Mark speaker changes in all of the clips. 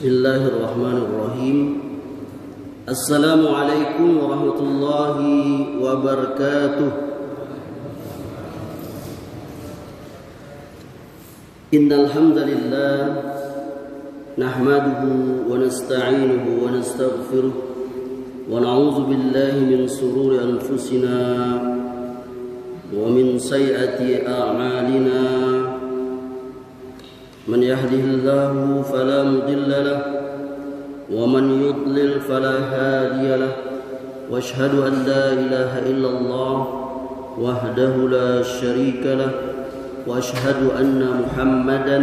Speaker 1: Bismillahirrahmanirrahim. Assalamualaikum warahmatullahi wabarakatuh. Innal hamdalillah nahmaduhu wa nasta'inuhu wa nastaghfiruh wa na'udzu billahi min shururi anfusina wa min sayyiati a'malina. من يهده الله فلا مضل له ومن يضلل فلا هادي له واشهد ان لا اله الا الله وحده لا شريك له واشهد ان محمدا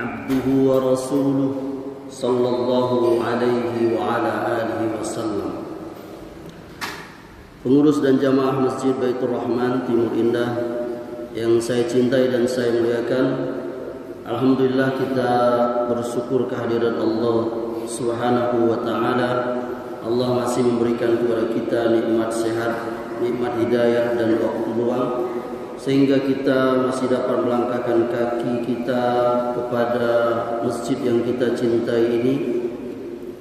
Speaker 1: عبده ورسوله صلى الله عليه وعلى اله وسلم. Pengurus dan jamaah Masjid Baitur Rahman Timur Indah yang saya cintai dan saya muliakan, alhamdulillah kita bersyukur kehadiran Allah Subhanahu wa taala. Allah masih memberikan kepada kita nikmat sehat, nikmat hidayah dan waktu luang sehingga kita masih dapat melangkahkan kaki kita kepada masjid yang kita cintai ini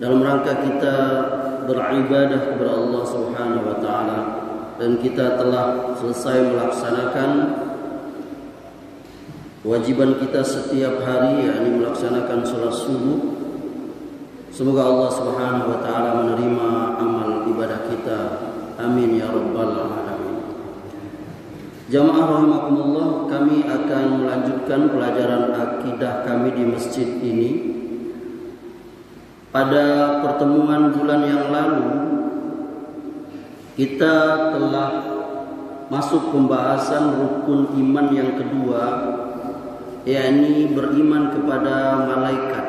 Speaker 1: dalam rangka kita beribadah kepada Allah Subhanahu wa taala, dan kita telah selesai melaksanakan kewajiban kita setiap hari, yakni melaksanakan sholat subuh. Semoga Allah Subhanahu wa taala menerima amal ibadah kita. Amin ya rabbal alamin. Jamaah rahimakumullah, kami akan melanjutkan pelajaran akidah kami di masjid ini. Pada pertemuan bulan yang lalu kita telah masuk pembahasan rukun iman yang kedua, yakni beriman kepada malaikat.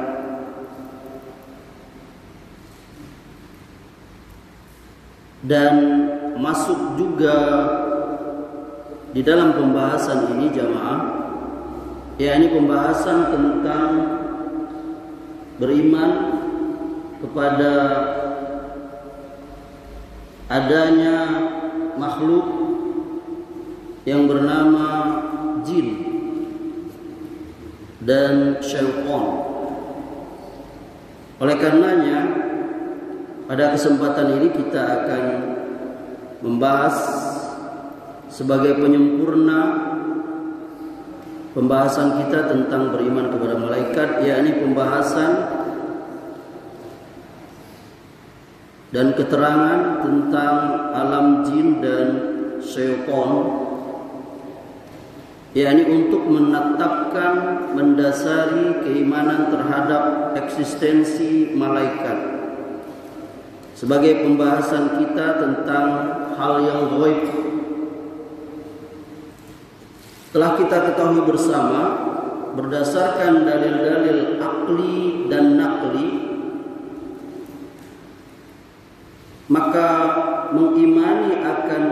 Speaker 1: Dan masuk juga di dalam pembahasan ini jamaah, yakni pembahasan tentang beriman kepada adanya makhluk yang bernama jin dan syaitan. Oleh karenanya pada kesempatan ini kita akan membahas sebagai penyempurna pembahasan kita tentang beriman kepada malaikat, yakni pembahasan dan keterangan tentang alam jin dan syaitan, yakni untuk menetapkan, mendasari keimanan terhadap eksistensi malaikat sebagai pembahasan kita tentang hal yang ghaib. Telah kita ketahui bersama berdasarkan dalil-dalil akli dan nakli, maka mengimani akan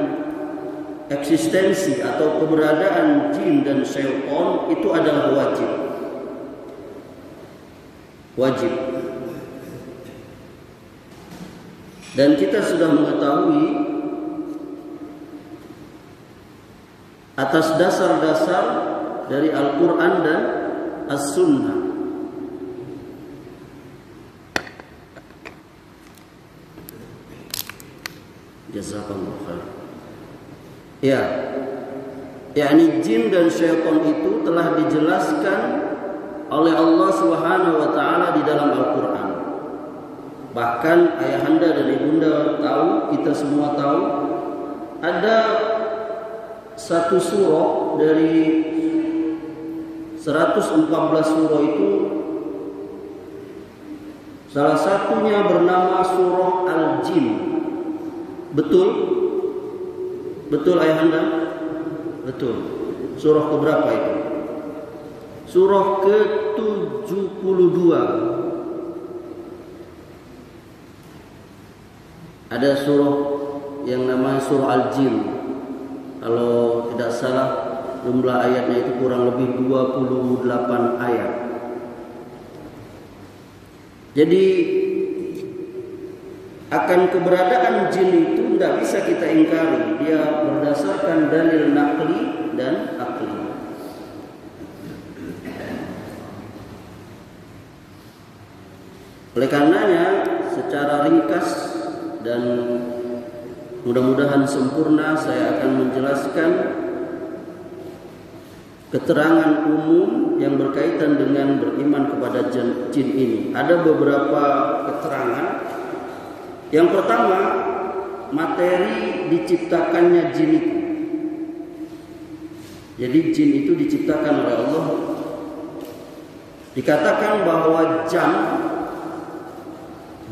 Speaker 1: eksistensi atau keberadaan jin dan syaitan itu adalah wajib. Dan kita sudah mengetahui atas dasar-dasar dari Al-Quran dan As-Sunnah. Jazakallahu khair. Ya, yakni jin dan syaitan itu telah dijelaskan oleh Allah Subhanahu wa taala di dalam Al-Qur'an. Bahkan ayahanda dan ibunda tahu, kita semua tahu, ada satu surah dari 114 surah itu, salah satunya bernama surah Al-Jin. Betul ayahanda? Betul. Surah keberapa itu? Surah ke-72. Ada surah yang namanya surah Al-Jin. Kalau tidak salah jumlah ayatnya itu kurang lebih 28 ayat. Jadi akan keberadaan jin itu tidak bisa kita ingkari. Dia berdasarkan dalil nakli dan akli. Oleh karenanya secara ringkas dan mudah-mudahan sempurna saya akan menjelaskan keterangan umum yang berkaitan dengan beriman kepada jin ini. Ada beberapa keterangan. Yang pertama, materi diciptakannya jin itu. Jadi jin itu diciptakan oleh Allah. Dikatakan bahwa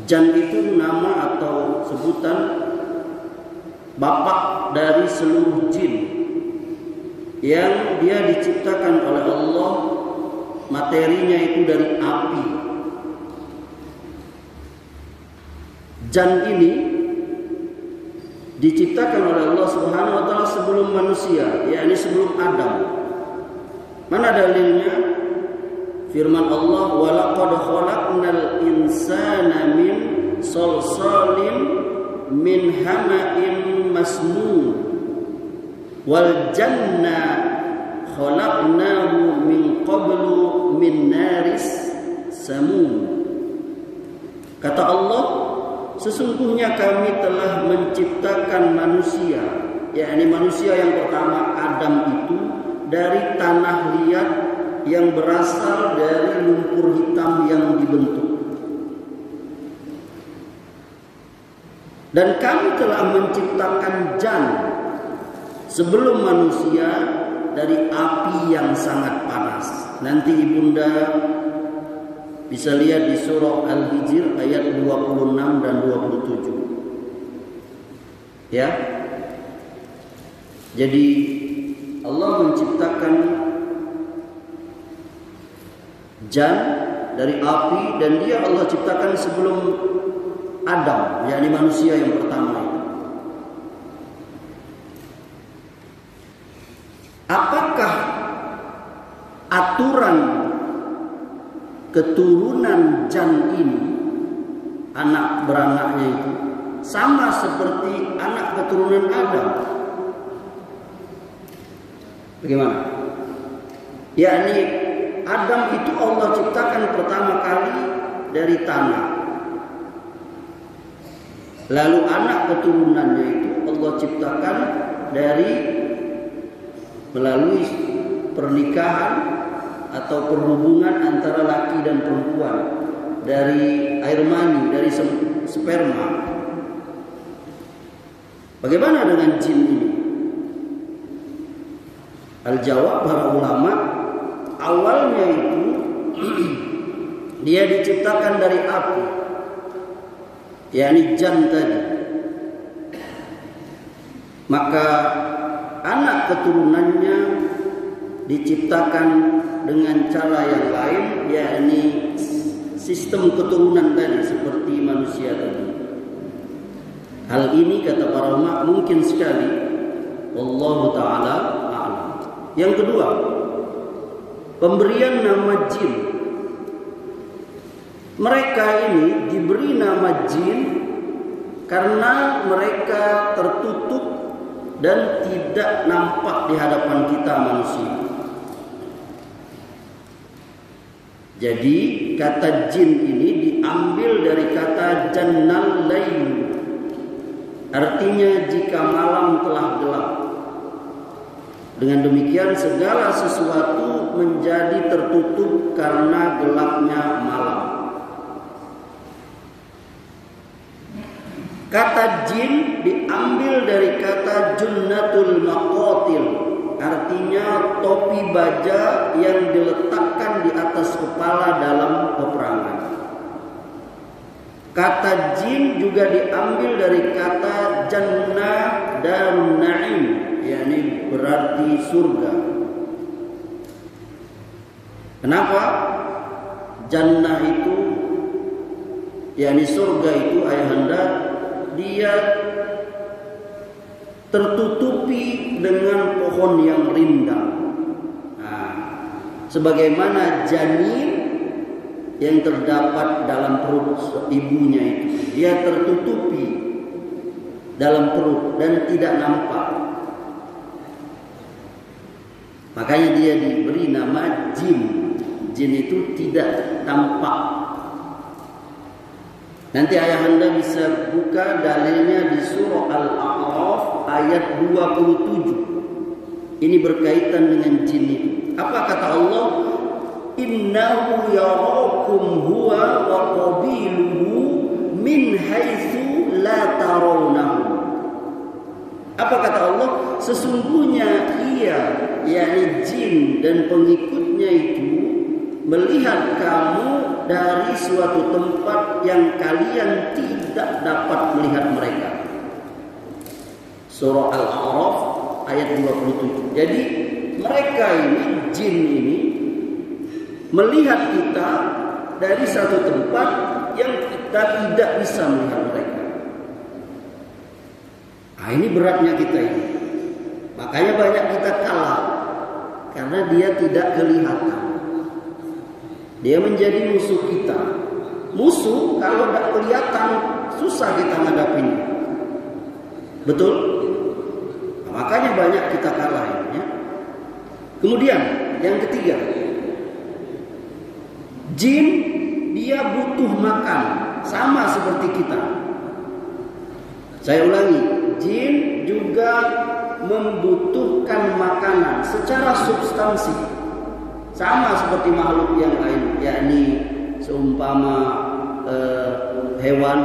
Speaker 1: jan itu nama atau sebutan bapak dari seluruh jin yang dia diciptakan oleh Allah, materinya itu dari api. Jan ini diciptakan oleh Allah Subhanahu wa taala sebelum manusia, yakni sebelum Adam. Mana dalilnya? Firman Allah, "Wa laqad khalaqnal insana min salsalin min hama'in masnun wal janna khalaqnahu min qablu min naris samum." Kata Allah, sesungguhnya kami telah menciptakan manusia, yakni manusia yang pertama Adam itu dari tanah liat yang berasal dari lumpur hitam yang dibentuk. Dan kami telah menciptakan jan sebelum manusia dari api yang sangat panas. Nanti ibunda bisa lihat di surah Al-Hijr ayat 26 dan 27. Ya. Jadi Allah menciptakan jan dari api dan dia Allah ciptakan sebelum Adam, yakni manusia yang pertama itu. Apakah aturan keturunan jan ini, anak beranaknya itu, sama seperti anak keturunan Adam? Bagaimana? Yakni Adam itu Allah ciptakan pertama kali dari tanah. Lalu anak keturunannya itu Allah ciptakan dari melalui pernikahan atau perhubungan antara laki dan perempuan, dari air mani, dari sperma. Bagaimana dengan jin ini? Al-jawab para ulama, awalnya itu dia diciptakan dari api, yakni jan tadi. Maka anak keturunannya diciptakan dengan cara yang lain, yakni sistem keturunan tadi seperti manusia tadi. Hal ini kata para ulama mungkin sekali, wallahu taala a'lam. Yang kedua, pemberian nama jin. Mereka ini diberi nama jin karena mereka tertutup dan tidak nampak di hadapan kita manusia. Jadi kata jin ini diambil dari kata jannal lail. Artinya jika malam telah gelap. Dengan demikian segala sesuatu menjadi tertutup karena gelapnya malam. Kata jin diambil dari kata junnatul maqatil, artinya topi baja yang diletakkan di atas kepala dalam peperangan. Kata jin juga diambil dari kata jannah darun na'im, yakni berarti surga. Kenapa? Jannah itu, yakni surga itu ayahanda, dia tertutupi dengan pohon yang rindang. Nah, sebagaimana janin yang terdapat dalam perut ibunya itu, dia tertutupi dalam perut dan tidak nampak. Makanya dia diberi nama jin. Jin itu tidak tampak. Nanti ayahanda bisa buka dalilnya di surah Al-A'raf ayat 27. Ini berkaitan dengan jin itu. Apa kata Allah? Innahu yarakum huwa wa qabiluhu min haitsu la tarawnahu. Apa kata Allah? Sesungguhnya ia, yakni jin dan pengikutnya itu melihat kamu dari suatu tempat yang kalian tidak dapat melihat mereka. Surah Al-A'raf ayat 27. Jadi mereka ini, jin ini, melihat kita dari satu tempat yang kita tidak bisa melihat mereka. Nah, ini beratnya kita ini. Makanya banyak kita kalah karena dia tidak kelihatan. Dia menjadi musuh kita. Musuh kalau tidak kelihatan susah kita ngadapinnya. Betul? Nah, makanya banyak kita kalah ya. Kemudian yang ketiga, jin dia butuh makan sama seperti kita. Saya ulangi, jin juga membutuhkan makanan secara substansi. Sama seperti makhluk yang lain, yakni seumpama hewan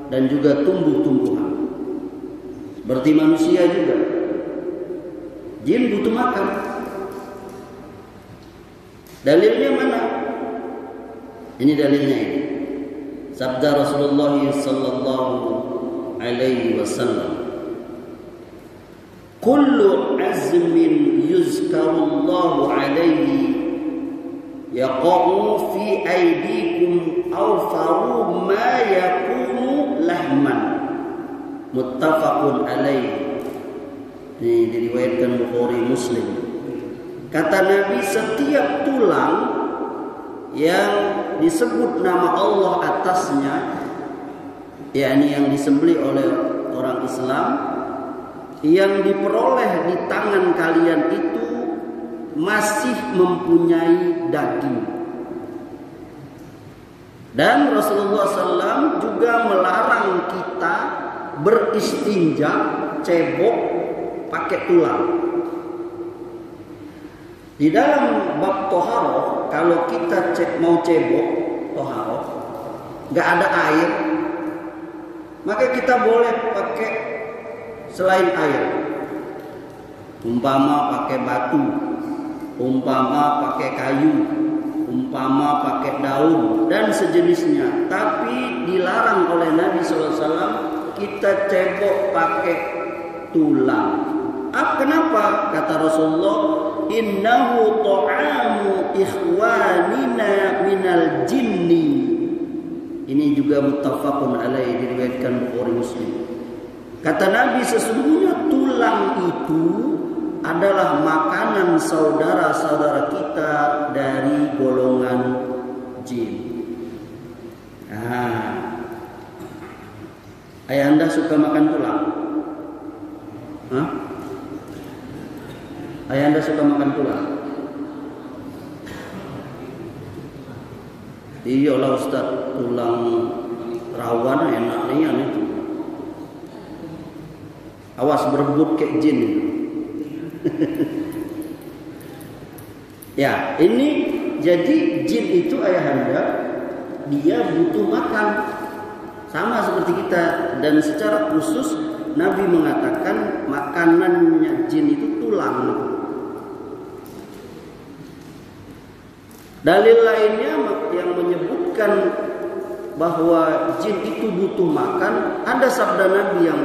Speaker 1: dan juga tumbuh-tumbuhan. Seperti manusia juga. Jin butuh makan. Dalilnya mana? Ini dalilnya ini. Sabda Rasulullah sallallahu alaihi wasallam. Kullu azmin yuzkarullahu alaihi yaqa'u fi aydikum aw faru ma yakunu lahman. Muttafaqun alaihi. Ini diriwayatkan Bukhari Muslim. Kata Nabi, setiap tulang yang disebut nama Allah atasnya, yakni yang disembelih oleh orang Islam, yang diperoleh di tangan kalian itu masih mempunyai daging. Dan Rasulullah SAW juga melarang kita beristinja, cebok pakai tulang. Di dalam bab toharoh, kalau kita mau cebok toharoh, nggak ada air, maka kita boleh pakai selain air. Umpama pakai batu, umpama pakai kayu, umpama pakai daun dan sejenisnya. Tapi dilarang oleh Nabi SAW kita cebok pakai tulang. Kenapa? Kata Rasulullah, innahu ta'amu ikhwanina minal jinni. Ini juga muttafaqun alaihi, diriwayatkan Bukhari Muslim. Kata Nabi, sesungguhnya tulang itu adalah makanan saudara-saudara kita dari golongan jin. Ayah Anda suka makan tulang? Hah? Ayah Anda suka makan tulang? Iyalah Ustaz, tulang rawan enak nih itu. Awas berebut kayak jin. Ya, ini jadi jin itu ayahanda, dia butuh makan sama seperti kita, dan secara khusus Nabi mengatakan makanannya jin itu tulang. Dalil lainnya yang menyebutkan bahwa jin itu butuh makan, ada sabda Nabi yang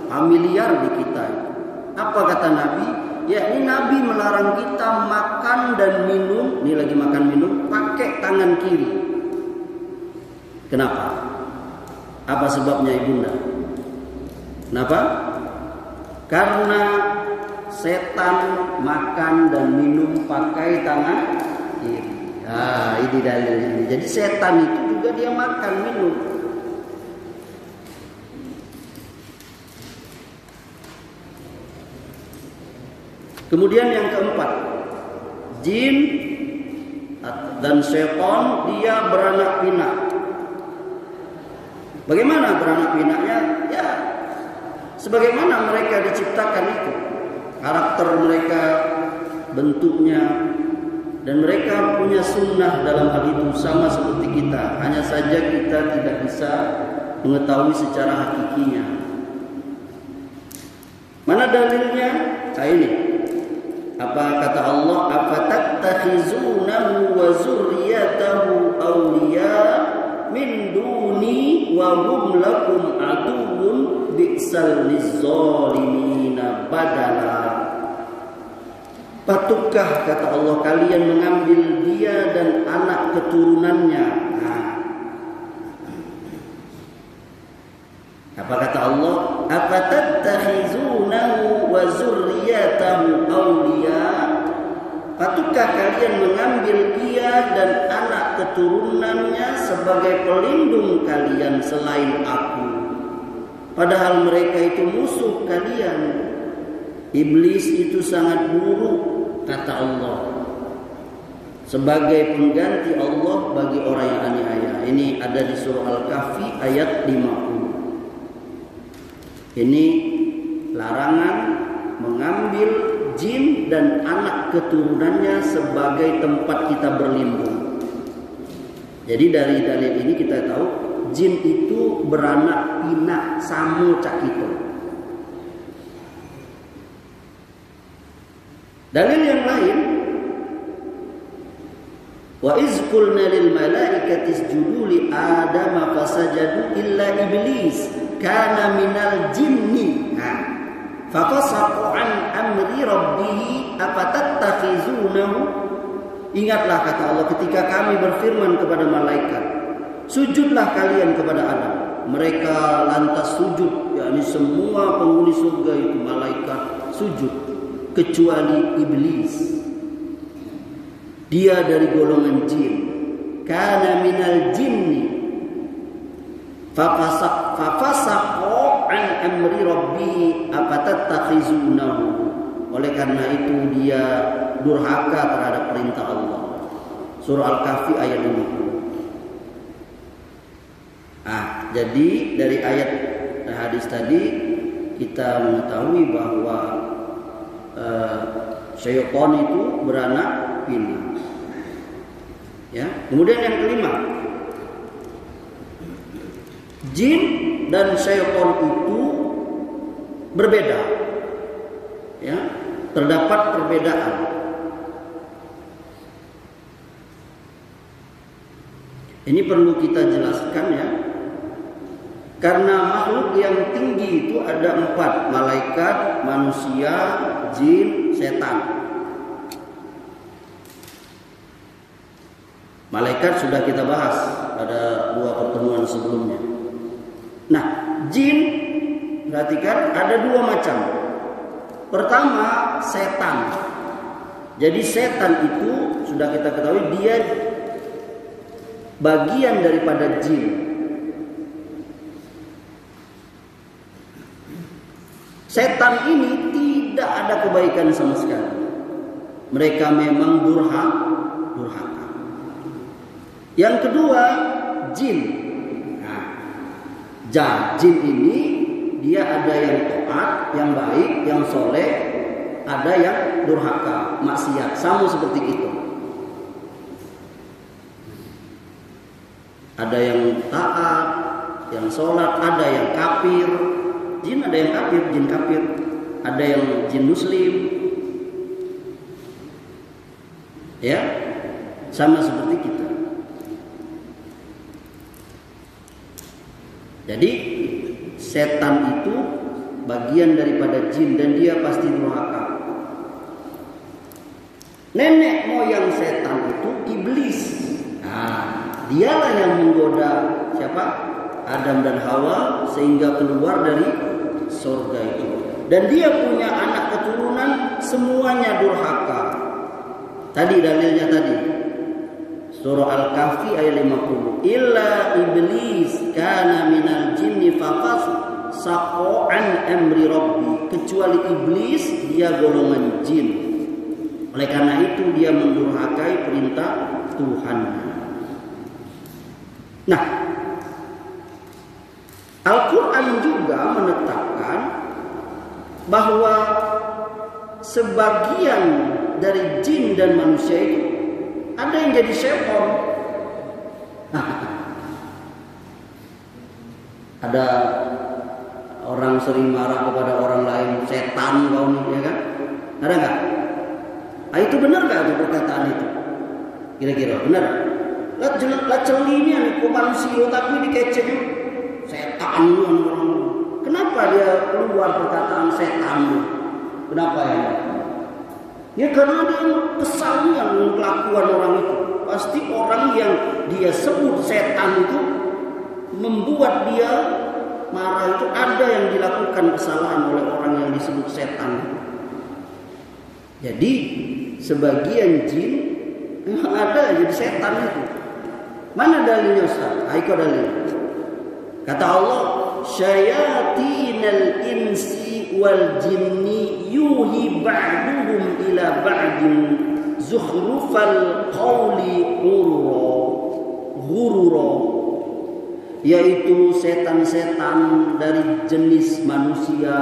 Speaker 1: familiar di kita. Apa kata Nabi? Yakni Nabi melarang kita makan dan minum, ini lagi makan minum, pakai tangan kiri. Kenapa? Apa sebabnya ibunda? Kenapa? Karena setan makan dan minum pakai tangan kiri. Ini dalilnya. Jadi setan itu juga dia makan minum. Kemudian yang keempat, jin dan setan dia beranak pinak. Bagaimana beranak pinaknya? Ya, sebagaimana mereka diciptakan itu. Karakter mereka, bentuknya, dan mereka punya sunnah dalam hal itu sama seperti kita. Hanya saja kita tidak bisa mengetahui secara hakikinya. Mana dalilnya? Nah ini. Apa kata Allah? Afatattakhizunahu wa zurriyatahu awliya min duni wa hum lakum aduwwun bi'sal lizzalimina badala. Patutkah kata Allah kalian mengambil dia dan anak keturunannya? Apa kata Allah? Afatattakhizunahu wa zurriyatahu awliya? Patutkah kalian mengambil ia dan anak keturunannya sebagai pelindung kalian selain aku? Padahal mereka itu musuh kalian. Iblis itu sangat buruk kata Allah, sebagai pengganti Allah bagi orang yang aniaya. Ini ada di surah Al-Kahfi ayat 50. Ini larangan mengambil jin dan anak keturunannya sebagai tempat kita berlindung. Jadi dari dalil ini kita tahu jin itu beranak pinak samu cakito. Dalil yang lain, wa iz qulna lil malaikati isjudu li adama fasajadu illa iblis kana minal jinni. Fafasaqa an amri rabbih afatattakhizunahu. Ingatlah kata Allah ketika kami berfirman kepada malaikat, sujudlah kalian kepada Adam. Mereka lantas sujud, yakni semua penghuni surga itu malaikat sujud kecuali iblis. Dia dari golongan jin. Kana minal jinni. Fafasaqa an amri rabbih afatattakhizunahu. Oleh karena itu dia durhaka terhadap perintah Allah. Surah Al-Kahfi ayat 50. Jadi dari ayat hadis tadi kita mengetahui bahwa syaitan itu beranak pinak. Ya. Kemudian yang kelima, jin dan syaitan itu berbeda. Ya, terdapat perbedaan. Ini perlu kita jelaskan ya. Karena makhluk yang tinggi itu ada 4, malaikat, manusia, jin, setan. Malaikat sudah kita bahas pada 2 pertemuan sebelumnya. Nah, jin perhatikan ada 2 macam. Pertama, setan. Jadi setan itu sudah kita ketahui dia bagian daripada jin. Setan ini tidak ada kebaikan sama sekali. Mereka memang durhaka. Yang kedua, jin. Jin ini dia ada yang taat, yang baik, yang soleh, ada yang durhaka, maksiat, sama seperti itu. Ada yang taat, yang sholat, ada yang kafir. Jin ada yang kafir, jin kafir. Ada yang jin muslim. Ya, sama seperti kita. Jadi setan itu bagian daripada jin dan dia pasti durhaka. Nenek moyang setan itu iblis. Dialah yang menggoda siapa? Adam dan Hawa sehingga keluar dari surga itu. Dan dia punya anak keturunan semuanya durhaka. Tadi dalilnya tadi. Surah Al-Kahfi ayat 50. Illa iblis kana minal jinni fafasaqa an amri rabbi. Kecuali iblis dia golongan jin. Oleh karena itu dia mendurhakai perintah Tuhan. Nah, Quran juga menetapkan bahwa sebagian dari jin dan manusia itu ada yang jadi syaitan. Ada orang sering marah kepada orang lain, setan kau nih, ya kan? Ada nggak? Nah, itu benar nggak itu perkataan itu? Kira-kira benar? Lah celinya nih, kok manusia tapi dikecek setan orang. Kenapa dia keluar perkataan setan? Kenapa ya? Ya karena dia kesalnya dengan kelakuan orang itu. Pasti orang yang dia sebut setan itu membuat dia marah, itu ada yang dilakukan kesalahan oleh orang yang disebut setan. Jadi sebagian jin memang ada jadi setan itu. Mana dalilnya Ustaz? Ayo dalil. Kata Allah, syayatinal insi wal jinni yuhi ba'duhum ila ba'din zukhrufal qawli ghurura, yaitu setan-setan dari jenis manusia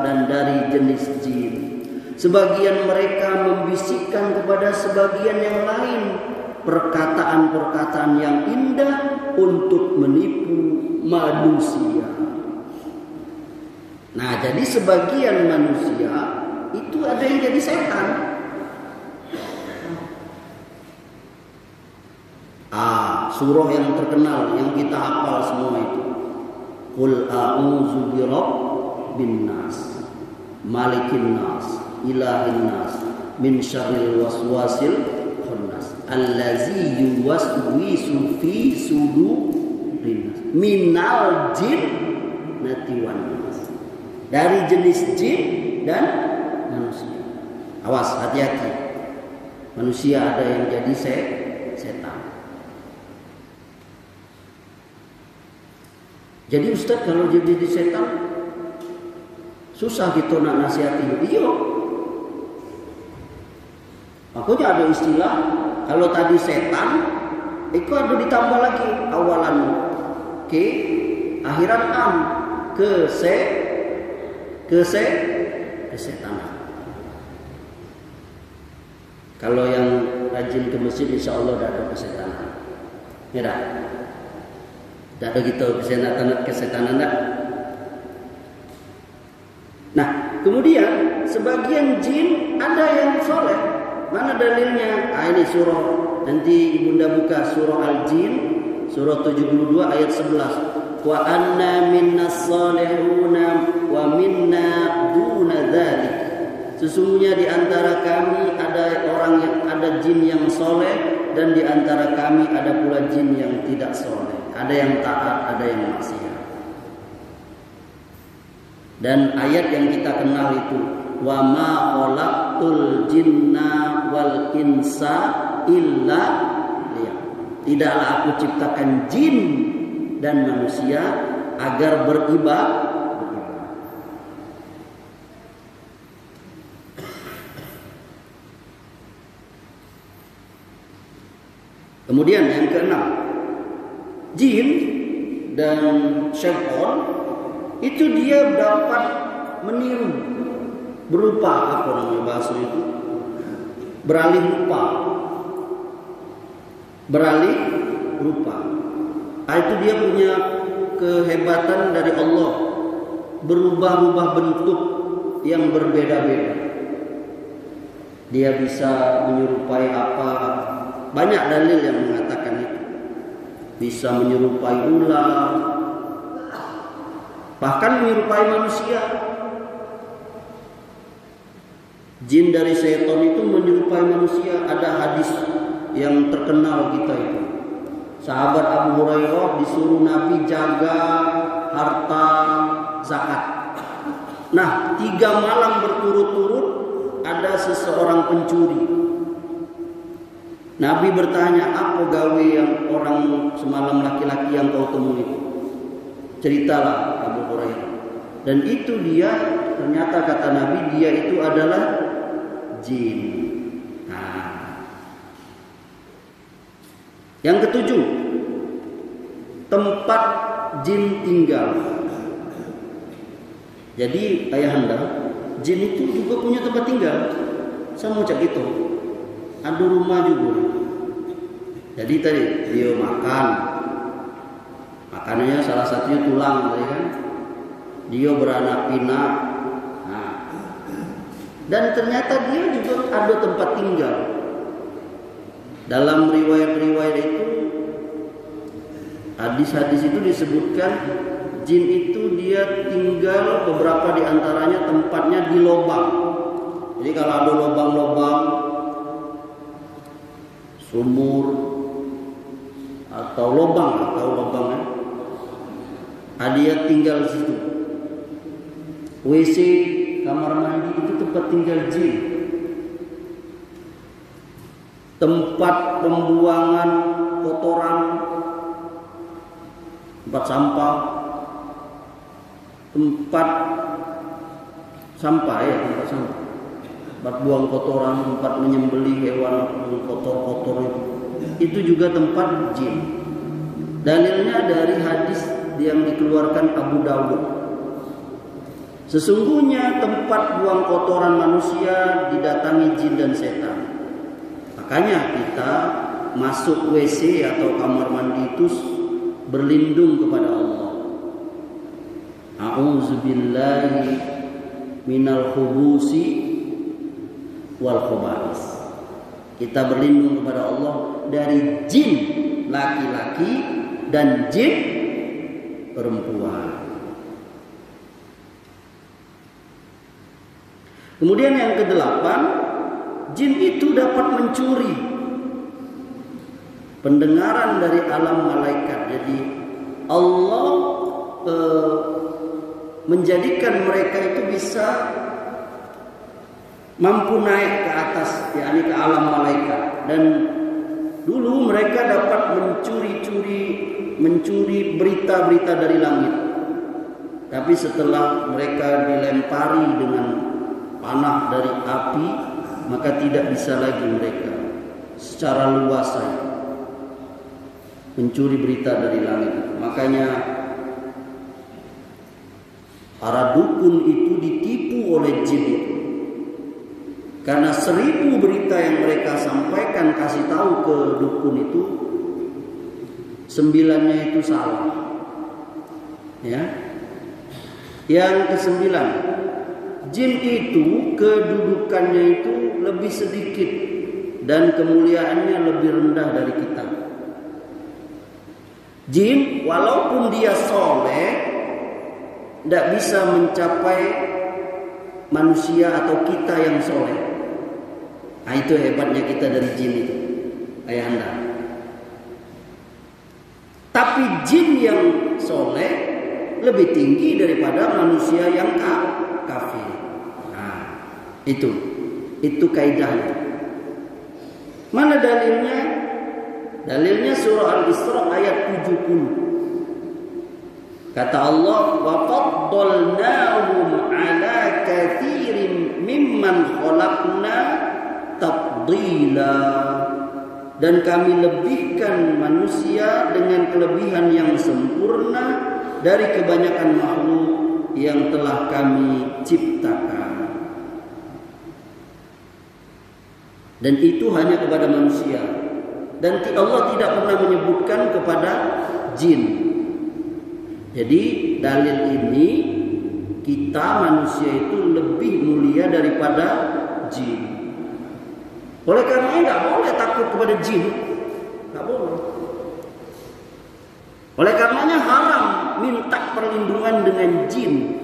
Speaker 1: dan dari jenis jin. Sebagian mereka membisikkan kepada sebagian yang lain perkataan-perkataan yang indah untuk menipu manusia. Nah, jadi sebagian manusia itu ada yang jadi setan. Surah yang terkenal yang kita hafal semua itu. Qul a'udzu birabbin nas, malikin nas, ilahin nas, min syarril waswasil khannas, allazi yuwaswisu fi sudurin nas, minal jinnati wan nas. Dari jenis jin dan manusia. Awas, hati-hati. Manusia ada yang jadi setan. Jadi Ustaz kalau jadi setan susah gitu nak nasihati. Iya. Makanya ada istilah kalau tadi setan itu ada ditambah lagi awalan ke akhiran am kesetanan. Kalau yang rajin ke masjid insya Allah tidak ada kesetanan. Ya dah. Tidak ada gitu kesetanan tak? Nah, kemudian sebagian jin ada yang soleh. Mana dalilnya? Ini surah, nanti ibunda buka surah Al-Jin, surah 72 ayat 11. Wa anna minnas salihuna wa minna duna dzalik. Sesungguhnya di antara kami ada orang yang ada jin yang soleh, dan di antara kami ada pula jin yang tidak soleh. Ada yang taat, ada yang maksiat. Dan ayat yang kita kenal itu, wa ma khalaqtul jinna wal insa illa liya'budun. Tidaklah aku ciptakan jin dan manusia agar beribadah. Kemudian yang keenam, jin dan syaitan itu dia dapat meniru berupa apa namanya bahasa itu? Beralih rupa. Itu dia punya kehebatan dari Allah, berubah-ubah bentuk yang berbeda-beda. Dia bisa menyerupai apa? Banyak dalil yang mengatakan itu. Bisa menyerupai ular, bahkan menyerupai manusia. Jin dari setan itu menyerupai manusia. Ada hadis yang terkenal kita itu. Sahabat Abu Hurairah disuruh Nabi jaga harta zakat. Nah, 3 malam berturut-turut ada seseorang pencuri. Nabi bertanya, apa gawe yang orang semalam laki-laki yang kau temui itu? Ceritalah Abu Hurairah. Dan itu dia, ternyata kata Nabi, dia itu adalah jin. Nah. Yang ketujuh, tempat jin tinggal. Jadi ayahanda, jin itu juga punya tempat tinggal. Saya mau cek itu. Ada rumah juga. Jadi tadi dia makan. Makanannya salah satunya tulang, tadi kan. Dia beranak pinak. Nah. Dan ternyata dia juga ada tempat tinggal. Dalam riwayat-riwayat itu, hadis-hadis itu disebutkan jin itu dia tinggal beberapa di antaranya tempatnya di lubang. Jadi kalau ada lubang-lubang sumur atau lubang, dia tinggal di situ. WC, kamar mandi itu tempat tinggal jin. Tempat pembuangan kotoran, tempat sampah, tempat tempat buang kotoran, tempat menyembelih hewan kotor-kotor itu juga tempat jin. Dalilnya dari hadis yang dikeluarkan Abu Dawud. Sesungguhnya tempat buang kotoran manusia didatangi jin dan setan. Makanya kita masuk WC atau kamar mandi itu berlindung kepada Allah. A'udzubillahi minal khubusi wal khaba'is. Kita berlindung kepada Allah dari jin laki-laki dan jin perempuan. Kemudian yang ke-8, jin itu dapat mencuri pendengaran dari alam malaikat. Jadi Allah menjadikan mereka itu bisa mampu naik ke atas, yakni ke alam malaikat. Dan dulu mereka dapat mencuri berita-berita dari langit. Tapi setelah mereka dilempari dengan panah dari api, maka tidak bisa lagi mereka secara luas mencuri berita dari langit. Makanya para dukun itu ditipu oleh jin itu. Karena 1000 berita yang mereka sampaikan kasih tahu ke dukun itu, 9-nya itu salah. Ya. Yang ke-9, jin itu kedudukannya itu lebih sedikit dan kemuliaannya lebih rendah dari kita. Jin walaupun dia soleh, tidak bisa mencapai manusia atau kita yang soleh. Nah, itu hebatnya kita dari jin itu, ayahanda. Tapi jin yang soleh lebih tinggi daripada manusia yang kafir. Nah, itu kaidahnya. Mana dalilnya? Dalilnya surah Al-Isra ayat 70. Kata Allah, wa faddalnahum ala katsirin mimman khalaqna tafdila. Dan kami lebihkan manusia dengan kelebihan yang sempurna dari kebanyakan makhluk yang telah kami ciptakan. Dan itu hanya kepada manusia. Dan Allah tidak pernah menyebutkan kepada jin. Jadi dalil ini, kita manusia itu lebih mulia daripada jin. Oleh karena tidak boleh takut kepada jin. Tidak boleh. Oleh karenanya haram minta perlindungan dengan jin.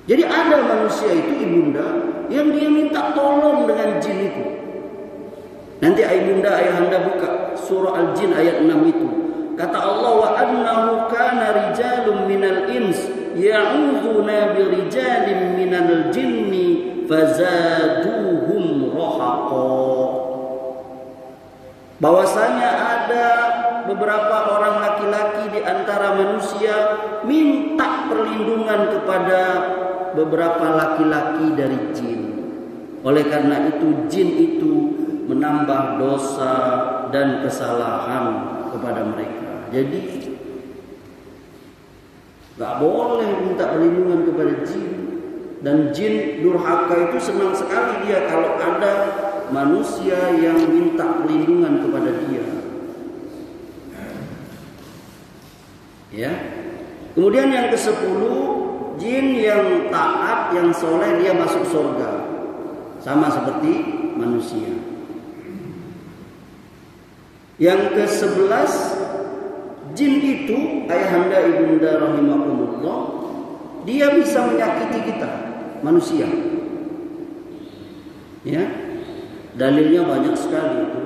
Speaker 1: Jadi ada manusia itu, ibunda, yang dia minta tolong dengan jin itu. Nanti ibunda, ayahanda buka surah Al-Jin ayat 6 itu. Kata Allah, wa annahu kana rijalun minal ins ya'udzuuna birijalin minal jinni fazaduhum rahaqa. Bahwasanya ada beberapa orang laki-laki di antara manusia minta perlindungan kepada beberapa laki-laki dari jin. Oleh karena itu jin itu menambah dosa dan kesalahan kepada mereka. Jadi Gak boleh minta perlindungan kepada jin. Dan jin durhaka itu senang sekali dia kalau ada manusia yang minta perlindungan kepada dia. Ya. Kemudian yang ke-10, jin yang taat, yang soleh dia masuk surga. Sama seperti manusia. Yang ke-11, jin itu ayahanda ibunda rahimakumullah, dia bisa menyakiti kita, manusia. Ya. Dalilnya banyak sekali itu.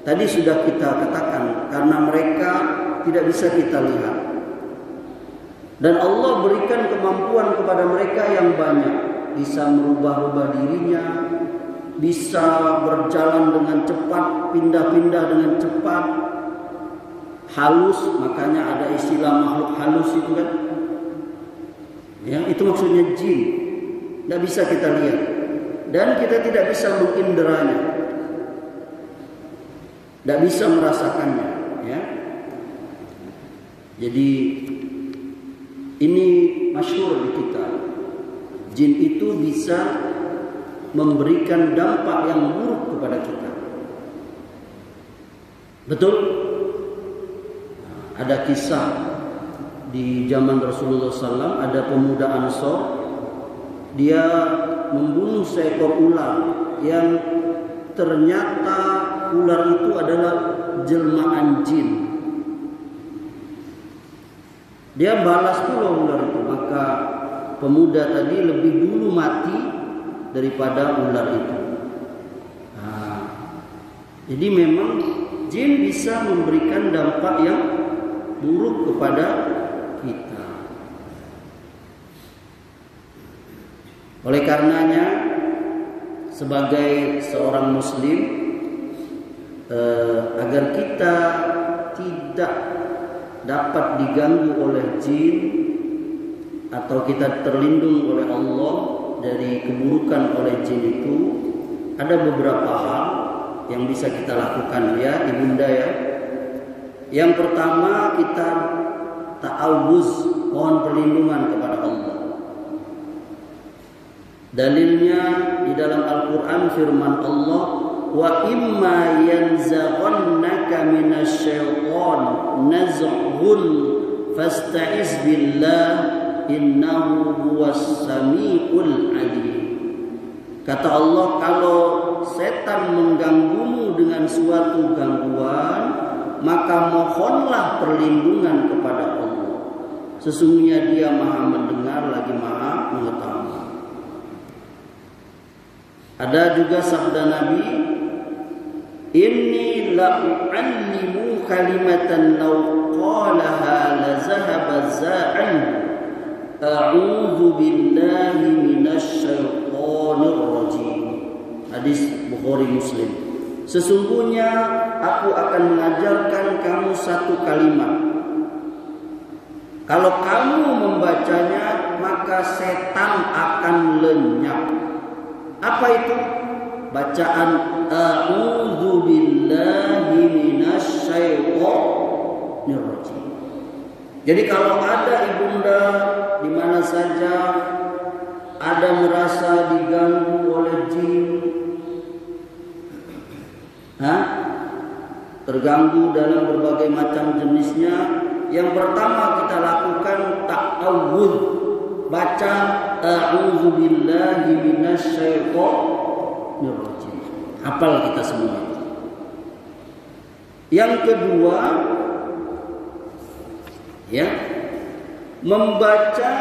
Speaker 1: Tadi sudah kita katakan karena mereka tidak bisa kita lihat. Dan Allah berikan kemampuan kepada mereka yang banyak, bisa merubah-rubah dirinya, bisa berjalan dengan cepat, pindah-pindah dengan cepat, halus, makanya ada istilah makhluk halus itu kan. Ya, itu maksudnya jin. Tidak bisa kita lihat dan kita tidak bisa menginderanya, tidak bisa merasakannya. Ya, jadi ini masyhur di kita. Jin itu bisa memberikan dampak yang buruk kepada kita. Betul? Ada kisah di zaman Rasulullah SAW, ada pemuda Ansor, dia membunuh seekor ular yang ternyata ular itu adalah jelmaan jin. Dia balas pula ular itu, maka pemuda tadi lebih dulu mati daripada ular itu. Nah, jadi memang jin bisa memberikan dampak yang buruk kepada kita. Oleh karenanya, sebagai seorang muslim, agar kita tidak dapat diganggu oleh jin atau kita terlindung oleh Allah dari keburukan oleh jin itu, ada beberapa hal yang bisa kita lakukan ya ibunda ya. Yang pertama, kita ta'awuz, mohon perlindungan kepada Allah. Dalilnya di dalam Al-Quran firman Allah, wa imma yanzaghannaka minasyaiton nazghun fasta'iz billah innahu huwas samiul alim. Kata Allah, kalau setan mengganggumu dengan suatu gangguan, maka mohonlah perlindungan kepada Allah. Sesungguhnya Dia Maha mendengar lagi Maha mengetahui. Ada juga sabda Nabi, inni la u'allimu kalimatan law qalaha la zahaba za'an a'udzu billahi minasy syaithanir rajim. Hadis Bukhari Muslim. Sesungguhnya aku akan mengajarkan kamu satu kalimat. Kalau kamu membacanya, maka setan akan lenyap. Apa itu? Bacaan a'udzu billahi minasy syaithanir rajim. Jadi kalau ada ibunda di mana saja ada merasa diganggu oleh jin, terganggu dalam berbagai macam jenisnya, yang pertama kita lakukan ta'awudz, baca a'udzu billahi minasy syaithanir rajim. Hafal kita semua. Yang kedua, ya, membaca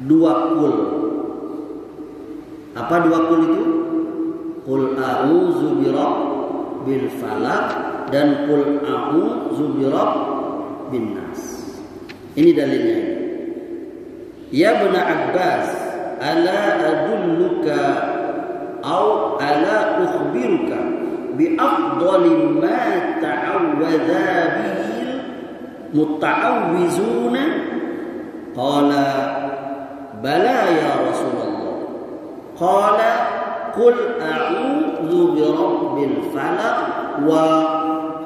Speaker 1: dua qul. Apa dua qul itu? Qul a'udzu birabbil falaq dan qul a'udzu birabbin nas. Ini dalilnya. Ya Ibn Abbas, ala adulluka au ala ukhbiruka bi afdali ma ta'awwadha bihi muta'awwizuna? Qala bala ya Rasulullah. Qala qul a'udzu birabbil falaq wa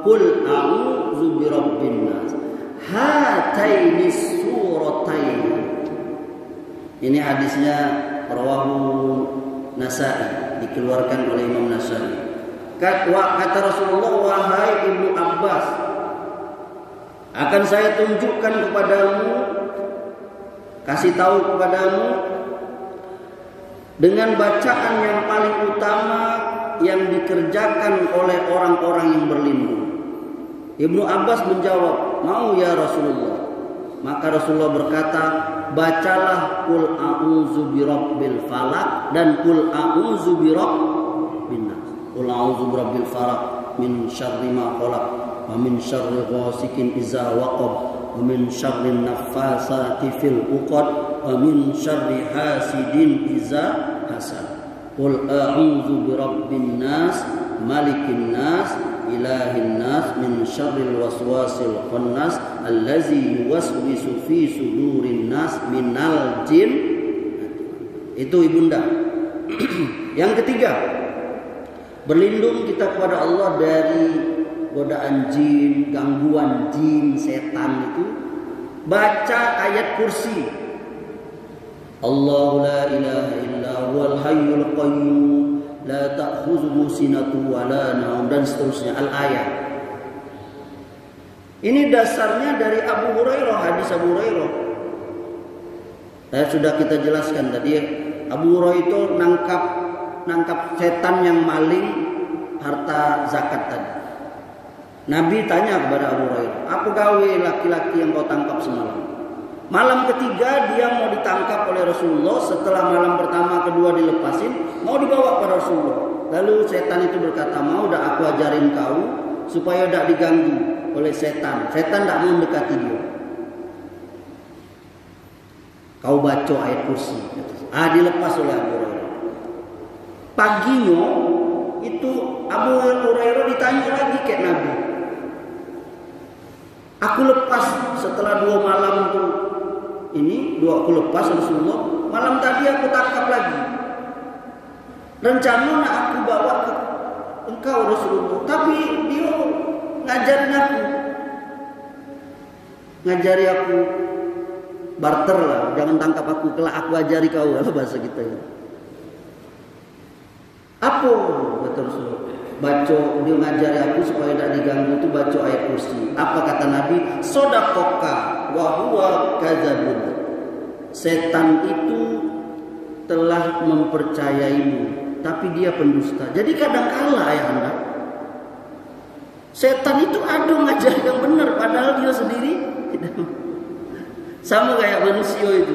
Speaker 1: qul a'udzu birabbin nas. hataini suratain. Ini hadisnya rawahu Nasa'i, dikeluarkan oleh Imam Nasa'i. Kata Rasulullah, wahai Ibnu Abbas, akan saya tunjukkan kepadamu, kasih tahu kepadamu dengan bacaan yang paling utama yang dikerjakan oleh orang-orang yang berlindung. Ibnu Abbas menjawab, mau ya Rasulullah. Maka Rasulullah berkata, bacalah Qul a'udzu birabbil falaq dan Qul a'udzu birabbin nas. Qul a'udzu birabbil falaq min syarri ma khalaq wa min syarri ghasikin idza waqab wa min syarri naffasati fil 'uqad wa min syarri hasidin idza hasad. Qul a'udzu birabbin nas malikin nas ilahin nas min syarril waswasil khannas allazi yuwaswisu fi sudurin nas minal jin. Itu ibunda. Yang ketiga, berlindung kita kepada Allah dari godaan jin, gangguan jin, setan itu. Baca ayat kursi. Allahu la ilaha illa huwal hayyul qayyum la ta'khudhuhu sinatun wa la naum, dan seterusnya al-ayat. Ini dasarnya dari Abu Hurairah, hadis Abu Hurairah. Sudah kita jelaskan tadi, Abu Hurairah itu nangkap setan yang maling harta zakat tadi. Nabi tanya kepada Abu Hurairah, apa gawe laki-laki yang kau tangkap semalam? Malam ketiga dia mau ditangkap oleh Rasulullah. Setelah malam pertama kedua dilepasin, mau dibawa pada Rasulullah. Lalu setan itu berkata, mau dah aku ajarin kau supaya tak diganggu oleh setan. Setan tak mau mendekati dia. Kau baca ayat kursi. Dilepas oleh Abu Hurairah. Paginya itu Abu Hurairah ditanya lagi ke Nabi. Aku lepas setelah 2 malam itu. Aku lepas Rasulullah. Malam tadi aku tangkap lagi. Rencana nak aku bawa ke engkau Rasulullah, tapi dia ngajari aku barter lah, jangan tangkap aku, kelak aku ajari kau, bahasa kita ya. Apa kata Rasulullah? Baca, dia ngajari aku supaya tidak diganggu itu baca ayat kursi. Apa kata Nabi? Sodakoka wa huwa kadzabun. Setan itu telah mempercayaimu, tapi dia pendusta. Jadi kadang kala ya anda, setan itu ada ngajar yang benar, padahal dia sendiri sama kayak manusia itu.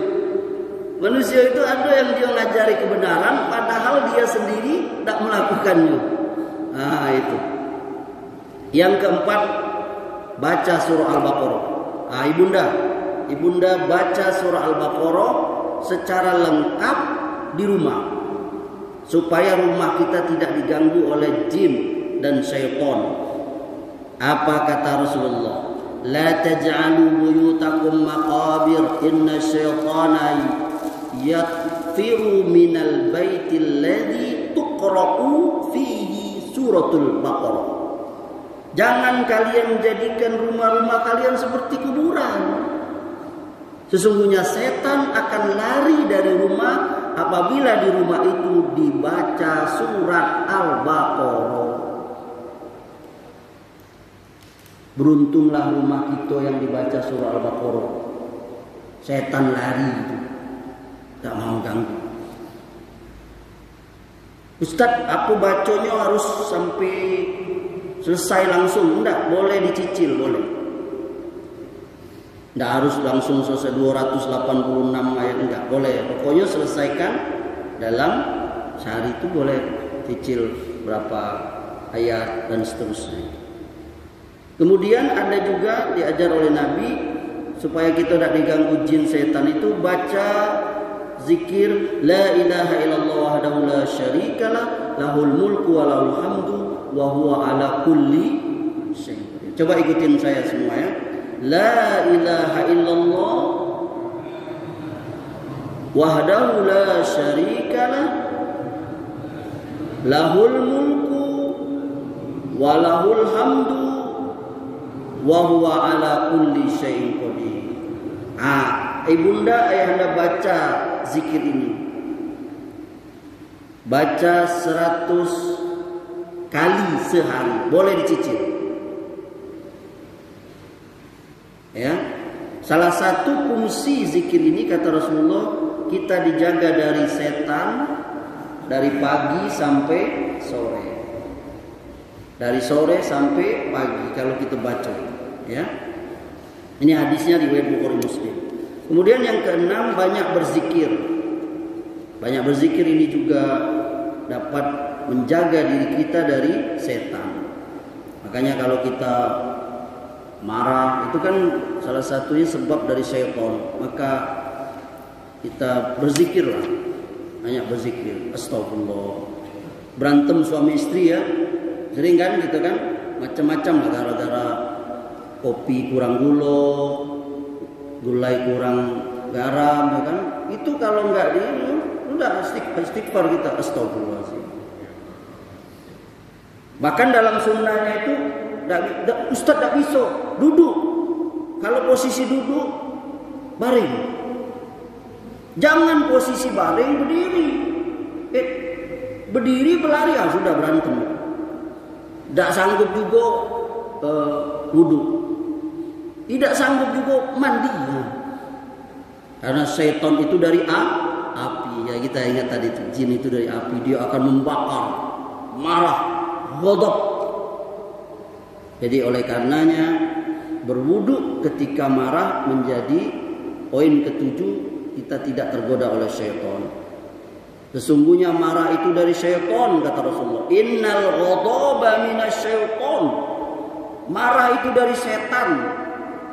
Speaker 1: Manusia itu ada yang dia ngajari kebenaran, padahal dia sendiri tidak melakukannya. Itu. Yang keempat, baca surah Al-Baqarah. Ibunda baca surah Al-Baqarah secara lengkap di rumah, supaya rumah kita tidak diganggu oleh jin dan syaitan. Apa kata Rasulullah? La taj'alu buyutakum maqabir inna syaitana yatfiru minal baitil ladzi tuqra'u fihi suratul Baqarah. Jangan kalian jadikan rumah-rumah kalian seperti kuburan. Sesungguhnya setan akan lari dari rumah apabila di rumah itu dibaca surat Al-Baqarah. Beruntunglah rumah kita yang dibaca surah Al-Baqarah. Setan lari itu, tak mau ganggu. Ustaz, aku bacanya harus sampai selesai langsung? Enggak, boleh dicicil, boleh. Enggak harus langsung selesai 286 ayat, enggak, boleh. Pokoknya selesaikan dalam sehari itu, boleh cicil berapa ayat dan seterusnya. Kemudian ada juga diajar oleh Nabi supaya kita tidak diganggu jin setan itu, baca zikir la ilaha illallah wahdahu la syarikalah lahul mulku wa lahul hamdu wa huwa ala kulli syai'in. Coba ikutin saya semua ya. La ilaha illallah wahdahu la syarikalah lahul mulku wa lahul hamdu wa huwa ala kulli syai'in qadir. Ibunda ayahanda baca zikir ini. Baca 100 kali sehari, boleh dicicil. Ya. Salah satu fungsi zikir ini kata Rasulullah, kita dijaga dari setan dari pagi sampai sore. Dari sore sampai pagi kalau kita baca, ya. Ini hadisnya riwayat Bukhari Muslim. Kemudian yang keenam, banyak berzikir. Banyak berzikir ini juga dapat menjaga diri kita dari setan. Makanya kalau kita marah, itu kan salah satunya sebab dari syaitan. Maka kita berzikirlah, banyak berzikir. Astagfirullah. Berantem suami istri ya, sering kan gitu kan, macam-macam lah, gara-gara kopi kurang gulai kurang garam, ya kan? Itu kalau nggak udah istighfar kita, astagfirullahaladzim. Bahkan dalam sunnahnya itu, Ustaz tak bisa duduk. Kalau posisi duduk, baring. Jangan posisi baring, berdiri. Berdiri berlari, sudah berantem. Tak sanggup juga wudhu. Tidak sanggup juga mandi. Karena setan itu dari api. Ya kita ingat tadi, jin itu dari api. Dia akan membakar, marah, ghadab. Jadi oleh karenanya berwudu ketika marah menjadi poin ketujuh, kita tidak tergoda oleh syaitan. Sesungguhnya marah itu dari syaitan, kata Rasulullah. Innal ghadaba minasyaitan. Marah itu dari setan.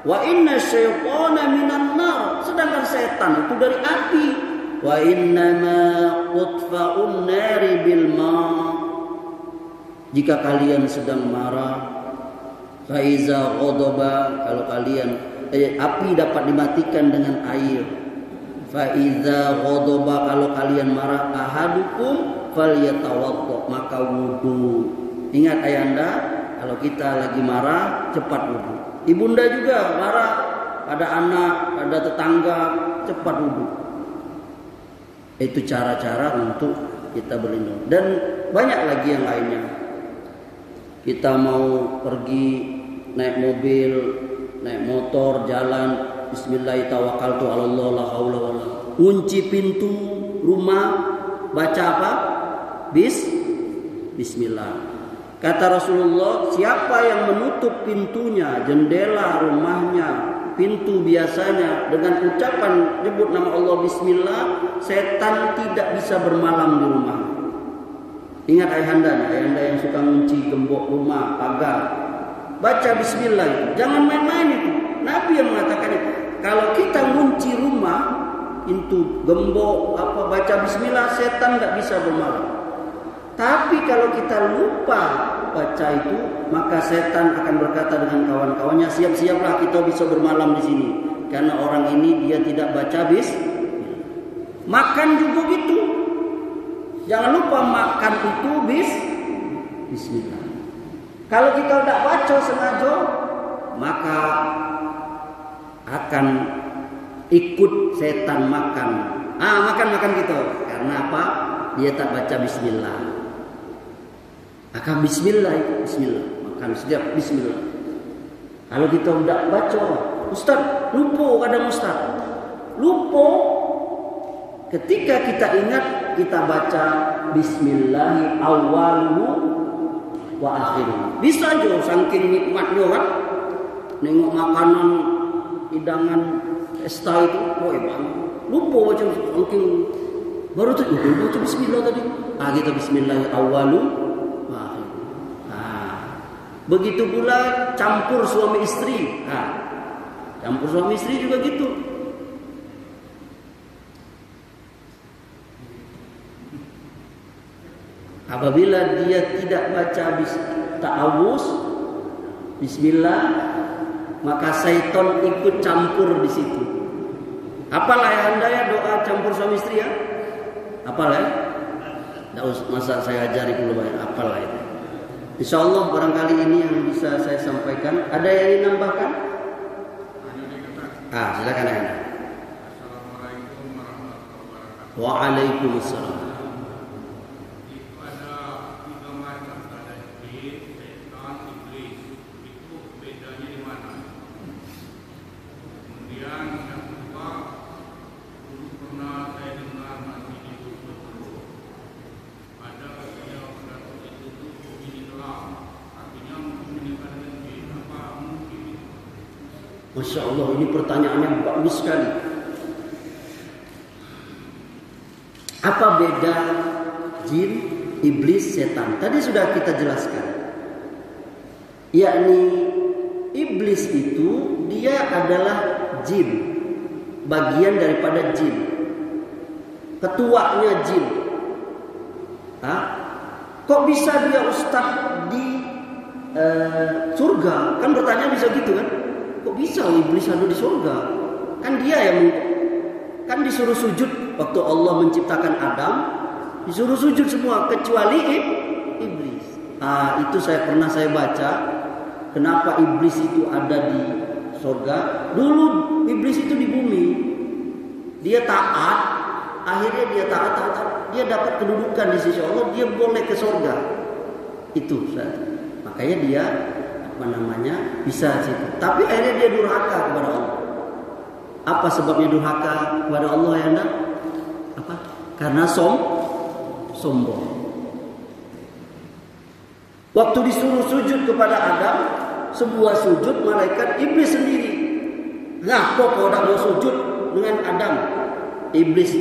Speaker 1: Wa inna syaitana minan nar. Sedangkan setan itu dari api. Wa innama qutfa'un nari bil ma. Jika kalian sedang marah, fa iza ghadaba, kalau kalian api dapat dimatikan dengan air. Fa iza ghadaba, kalau kalian marah, ahadukum falyatawadda, maka wudu. Ingat ayahanda, kalau kita lagi marah cepat wudu. Ibunda juga marah, ada anak, ada tetangga, cepat wudu. Itu cara-cara untuk kita berlindung. Dan banyak lagi yang lainnya. Kita mau pergi naik mobil, naik motor, jalan, bismillahirrahmanirrahim, la haula wala. Kunci pintu rumah, baca apa? Bismillah. Kata Rasulullah, siapa yang menutup pintunya, jendela rumahnya, pintu biasanya dengan ucapan nyebut nama Allah bismillah, setan tidak bisa bermalam di rumah. Ingat ayahanda yang suka ngunci gembok rumah, pagar. Baca bismillah, jangan main-main itu. Nabi yang mengatakan itu. Kalau kita ngunci rumah, pintu gembok baca bismillah, setan tidak bisa bermalam. Tapi kalau kita lupa baca itu, maka setan akan berkata dengan kawan-kawannya, siap-siaplah kita bisa bermalam di sini. Karena orang ini dia tidak baca makan juga gitu. Jangan lupa makan itu bismillah. Kalau kita tidak baca sengaja, maka akan ikut setan makan. Makan kita. Karena apa? Dia tak baca bismillah. Akan bismillah, makan setiap bismillah. Kalau kita tidak baca, Ustaz, lupa kadang Ustaz. Lupa. Ketika kita ingat, kita baca bismillahi awwaluhu wa akhiruhu. Bisa aja saking nikmatnya kan. Nengok makanan hidangan pesta itu, lupa baca saking baru tuh baca bismillah tadi. Kita bismillahi awwaluhu. Begitu pula campur suami istri. Campur suami istri juga gitu. Apabila dia tidak baca ta'awuz, bismillah, maka syaitan ikut campur di situ. Apalah ayahanda ya doa campur suami istri ya? Apalah ya? Masa saya ajari dulu banyak. Apalah itu? Insya Allah barangkali ini yang bisa saya sampaikan. Ada yang ingin nambahkan? Silakan Anda.
Speaker 2: Assalamualaikum warahmatullahi wabarakatuh.
Speaker 1: Waalaikumsalam.
Speaker 2: Itu ada 3 macam, ada jin, setan, iblis. Itu bedanya di mana? Kemudian yang kedua, dulu pernah saya dengar masih itu betul. Ada katanya pada itu ini gelap, artinya mungkin menikah dengan jin. Apa mungkin?
Speaker 1: Masya Allah, ini pertanyaannya bagus sekali. Apa beda jin, iblis, setan? Tadi sudah kita jelaskan. Yakni iblis itu dia adalah jin, bagian daripada jin, ketuanya jin. Kok bisa dia ustaz di surga? Kan pertanyaan bisa gitu kan? Kok bisa iblis ada di surga? Kan dia yang kan disuruh sujud waktu Allah menciptakan Adam, disuruh sujud semua kecuali iblis. Itu pernah saya baca kenapa iblis itu ada di surga. Dulu iblis itu di bumi, dia taat, akhirnya dia taat, dia dapat kedudukan di sisi Allah, dia boleh ke surga. Itu makanya dia bisa situ. Tapi akhirnya dia durhaka kepada Allah. Apa sebabnya durhaka kepada Allah ya Anda? Apa? Karena sombong. Waktu disuruh sujud kepada Adam, sebuah sujud malaikat iblis sendiri. Ngapa kau tidak mau sujud dengan Adam? Iblis,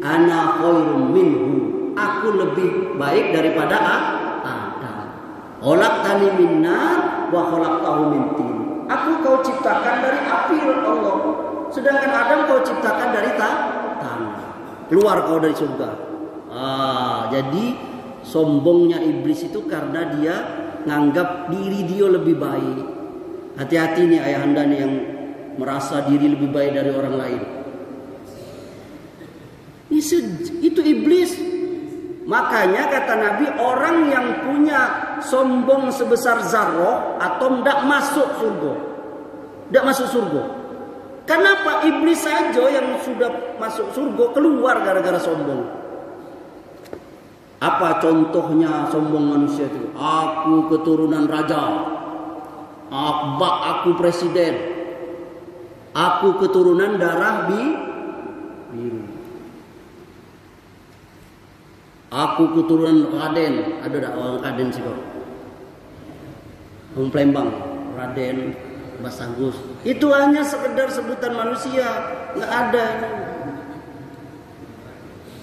Speaker 1: ana khairum minhu. Aku lebih baik daripada Adam. Khalaqtani min nar wa khalaqtahu min tin. Aku kau ciptakan dari api Allah, sedangkan Adam kau ciptakan dari tanah. Keluar kau dari surga. Jadi sombongnya iblis itu karena dia nganggap diri dia lebih baik. Hati-hati nih ayahanda nih yang merasa diri lebih baik dari orang lain. Itu iblis. Makanya kata Nabi, orang yang punya sombong sebesar zarrah atom tidak masuk surga. Tidak masuk surga. Kenapa? Iblis saja yang sudah masuk surga keluar gara-gara sombong. Apa contohnya sombong manusia itu? Aku keturunan raja. Aku presiden. Aku keturunan darah biru. Aku keturunan Raden. Ada tak orang Raden sih kok? Orang Palembang, Raden, Mas Agus. Itu hanya sekedar sebutan manusia, nggak ada.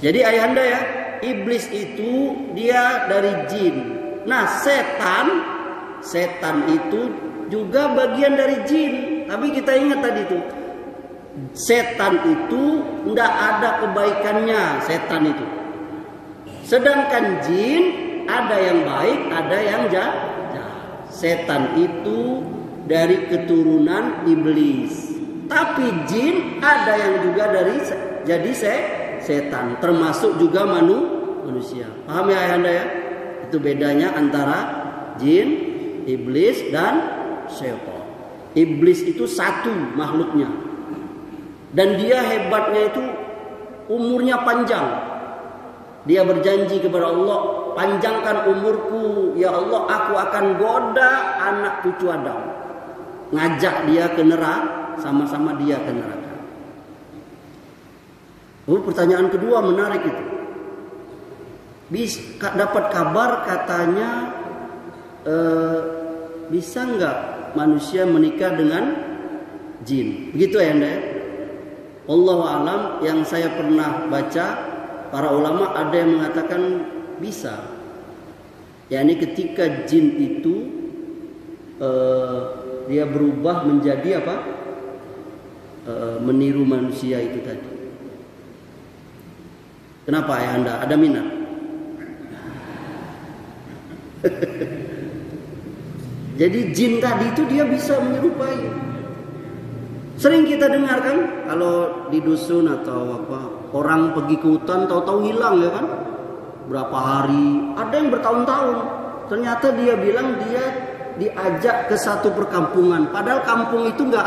Speaker 1: Jadi ayahanda ya, iblis itu dia dari jin. Nah setan itu juga bagian dari jin. Tapi kita ingat tadi itu, setan itu nggak ada kebaikannya. Setan itu. Sedangkan jin ada yang baik, ada yang jahat. Setan itu dari keturunan iblis. Tapi jin ada yang juga dari jadi setan, termasuk juga manusia. Paham ya ayahanda ya? Itu bedanya antara jin, iblis dan setan. Iblis itu satu makhluknya. Dan dia hebatnya itu umurnya panjang. Dia berjanji kepada Allah, panjangkan umurku, ya Allah, aku akan goda anak cucu Adam. Ngajak dia ke neraka, sama-sama dia ke neraka. Pertanyaan kedua menarik itu. Dapat kabar katanya bisa nggak manusia menikah dengan jin? Begitu ya Anda? Allahu alam, yang saya pernah baca. Para ulama ada yang mengatakan bisa. yakni ketika jin itu dia berubah menjadi apa? Meniru manusia itu tadi. Kenapa ya Anda? Ada minat? Jadi jin tadi itu dia bisa menyerupai. Sering kita dengar kan kalau di dusun atau apa, orang pergi ke hutan tahu-tahu hilang ya kan? Berapa hari, ada yang bertahun-tahun. Ternyata dia bilang dia diajak ke satu perkampungan, padahal kampung itu nggak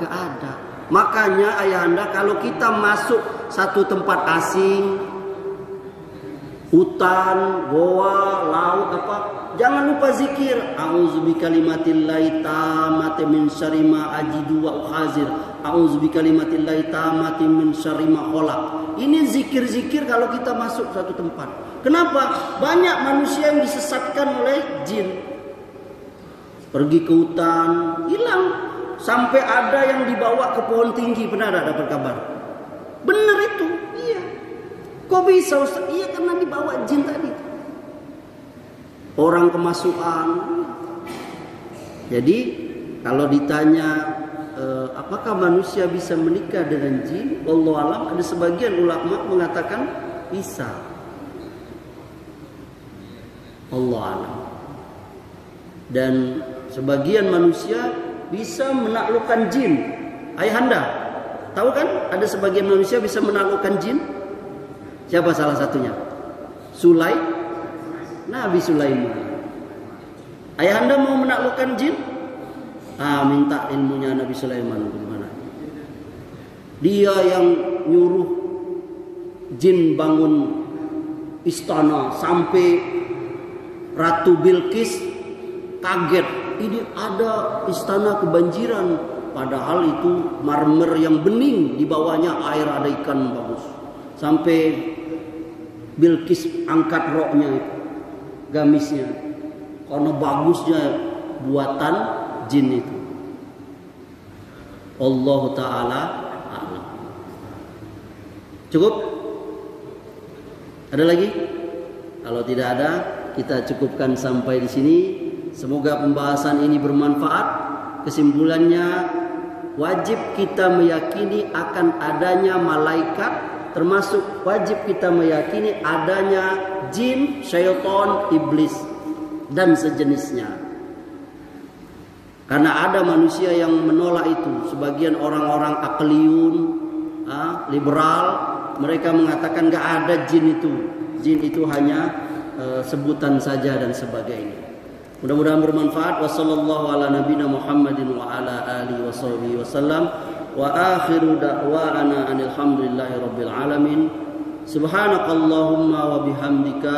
Speaker 1: ada. Makanya ayahanda, kalau kita masuk satu tempat asing, hutan, goa, laut apa, jangan lupa zikir. A'udzubikalimatillahi tammati min syarri ma ajidu wa ukhazir. A'udzubikalimatillahi tammati min syarri ma khalaq. Ini zikir-zikir kalau kita masuk satu tempat. Kenapa? Banyak manusia yang disesatkan oleh jin. Pergi ke hutan, hilang. Sampai ada yang dibawa ke pohon tinggi. Pernah ada dapat kabar? Benar itu, iya. Kok bisa Ustaz? Iya, karena dibawa jin tadi. Orang kemasukan. Jadi kalau ditanya apakah manusia bisa menikah dengan jin? Wallahu alam, ada sebagian ulama mengatakan bisa. Allah alam. Dan sebagian manusia bisa menaklukkan jin. Ayahanda tahu kan? Ada sebagian manusia bisa menaklukkan jin. Siapa salah satunya? Nabi Sulaiman. Ayahanda mau menaklukkan jin? Minta ilmunya Nabi Sulaiman bagaimana? Dia yang nyuruh jin bangun istana sampai Ratu Bilqis kaget. Ini ada istana kebanjiran, padahal itu marmer yang bening, di bawahnya air, ada ikan bagus. Sampai Bilqis angkat roknya itu, gamisnya, karena bagusnya buatan jin itu. Allah Ta'ala a'lam. Cukup? Ada lagi? Kalau tidak ada, kita cukupkan sampai di sini. Semoga pembahasan ini bermanfaat. Kesimpulannya, wajib kita meyakini akan adanya malaikat, termasuk wajib kita meyakini adanya jin, syaitan, iblis dan sejenisnya. Karena ada manusia yang menolak itu. Sebagian orang-orang akliyun, liberal, mereka mengatakan gak ada jin itu. Jin itu hanya sebutan saja dan sebagainya. Mudah-mudahan bermanfaat. Wassallallahu ala nabiyina Muhammadin wa ala alihi washabihi wasallam. Wa akhiru da'wana alhamdulillahi rabbil alamin. Subhanakallahumma wa bihamdika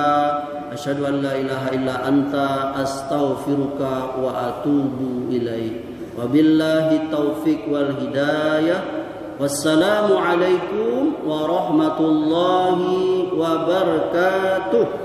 Speaker 1: asyhadu an la ilaha illa anta astaghfiruka wa atubu ilaik. Wabillahi taufik wal hidayah. Wassalamu alaikum warahmatullahi wabarakatuh.